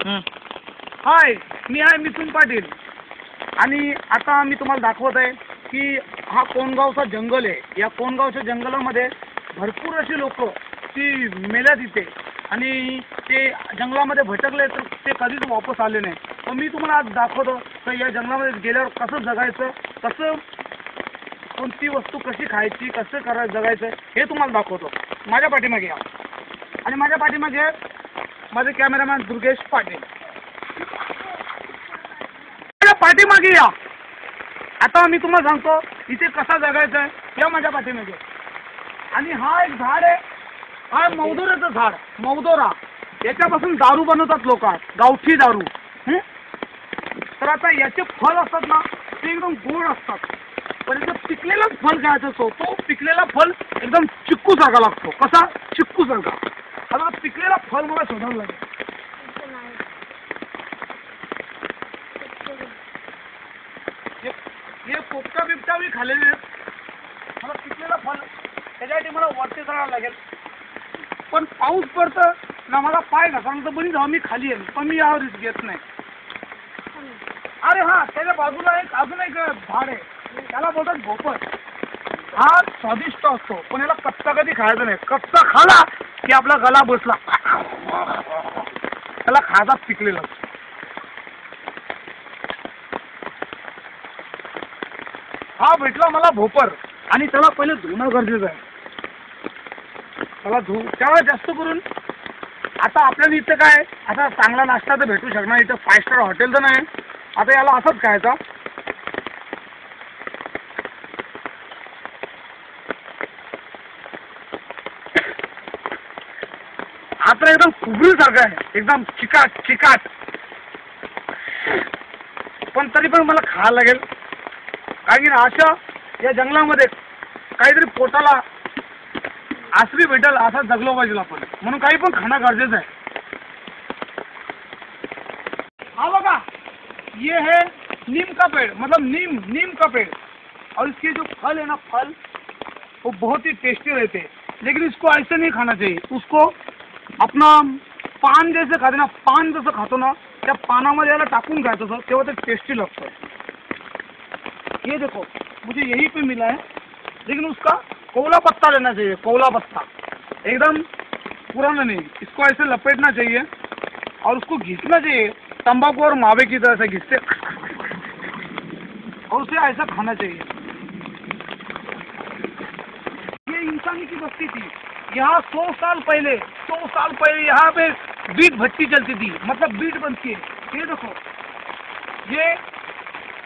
हाय, मी आहे मिथुन पाटील आणि आता मी तुम्हाला दाखवत आहे की हा कोणगावचा जंगल आहे. या कोणगावच्या जंगलामध्ये भरपूर अशी लोक ती मेल्या तिथे आणि ते जंगलामध्ये भटकले तर ते कधीच वापस आले नाही. तर मी तुम्हाला आज दाखवतो तर या जंगलामध्ये गेल्यावर कसं जगायचं, कसं कोणती वस्तू कशी खायची, कसं जगायचं हे तुम्हाला दाखवतो. माझ्या पाठीमागे या आणि माझ्या पाठीमागे माझे कॅमेरामॅन दुर्गेश पाटील. पाठीमागे या. आता मी तुम्हाला सांगतो इथे कसा जगायचं आहे. या माझ्या पाठीमागे. आणि हा एक झाड आहे, हा मौदोराचं झाड, मौदोरा. याच्यापासून दारू बनवतात लोक, गावठी दारू. तर आता याचे फळ असतात ना ते एकदम गोड असतात, पण याचं पिकलेलाच फळ खायचा असतो. तो पिकलेला फळ एकदम चिक्कू सारखा लागतो. कसा? चिक्कू सारखा. आता पिकलेला फळ मला शोधावं लागेल. हे पोपटा बिपटा मी खाल्लेले आहेत. मला पिकलेला फळ त्याच्यासाठी मला वरती चढावं लागेल. पण पाऊस पडतं ना, मला पाय घसरला तर बरी जाऊ मी खाली येईल, पण मी यावर रिस्क घेत नाही. अरे हा, त्याच्या बाजूला एक अजून एक झाड आहे, त्याला बोलतात भोपर. हा स्वादिष्ट असतो, पण याला कच्चा कधी खायचा नाही. कच्चा खाला की आपला गला बसला. त्याला खायचा पिकलेला. हा भेटला मला भोपर आणि त्याला पहिले धुणं गरजेचं आहे. त्याला त्यावेळेस जास्त करून आता आपल्याला इथं काय, आता चांगला नाश्ता तर भेटू शकणार, इथं 5 स्टार हॉटेल तर नाही. आता याला असंच खायचा. हा तर एकदम खुबरीसारखा आहे, एकदम चिकाट चिकाट. पण तरी पण मला खायला लागेल, कारण की अशा या जंगलामध्ये काहीतरी पोटाला आसरी भेटेल असा जगलो पाहिजे आपण, म्हणून काही पण खाणं गरजेचं आहे. हाँ बघा, ये है नीम का पेड़, मतलब नीम का पेड़. और इसके जो फल है ना, फल वो बहुत ही टेस्टी रहते हैं. लेकिन इसको ऐसे नहीं खाना चाहिए. उसको अपना पान जैसे खाते ना, पान जसं खातो ना त्या पानामध्ये याला टाकून खायचं तेव्हा ते टेस्टी लगता है. ये देखो, मुझे यही पे मिला है, लेकिन उसका कोला पत्ता लेना चाहिए. कोला पत्ता एकदम पुराना नहीं. इसको ऐसे लपेटना चाहिए और उसको घिसना चाहिए, तंबाकू और मावे की तरह से घिसते, और उसे ऐसा खाना चाहिए. ये इंसानी की बस्ती थी. यहाँ 100 साल पहले यहाँ पे बीट भट्टी चलती थी, मतलब बीट बनती है. ये देखो, ये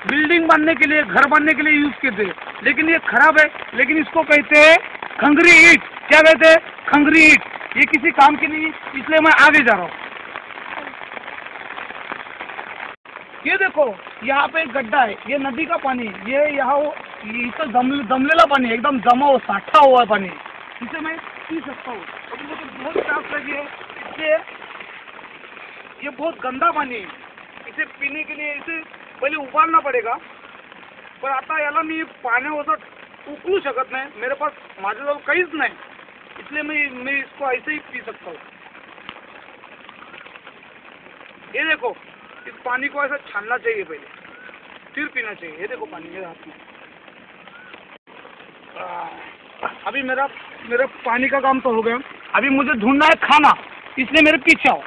बिल्डिंग बनने के लिए, घर बनने के लिए यूज करते, लेकिन ये खराब है. लेकिन इसको कहते हैं खंगरी ईट. क्या कहते हैं? खंगरी ईट. ये किसी काम की नहीं, इसलिए मैं आगे जा रहा हूँ. ये देखो, यहाँ पे एक गड्ढा है, ये नदी का पानी. ये यहाँ इतना जमलेला पानी, एकदम जमा हो, साठा हुआ है पानी. इसे मैं पी सकता हूँ, लेकिन मुझे बहुत प्यास लगी है, इसलिए ये बहुत गंदा पानी है. इसे पीने के लिए इसे पहले उबालना पड़ेगा. पण आता याला मी पाण्यावर उकळू शकत नाही, मेरे पास माझ्याजवळ काहीच नाही, इसलिए मैं इसको ऐसे ही पी सकता हूँ. ये देखो, इस पानी को ऐसा छानना चाहिए पहले, फिर पीना चाहिए. ये देखो पानी मेरे हाथ में. अभी मेरा पानी का काम तो हो गया. अभी मुझे ढूंढना है खाना, इसलिए मेरे पीछे आओ.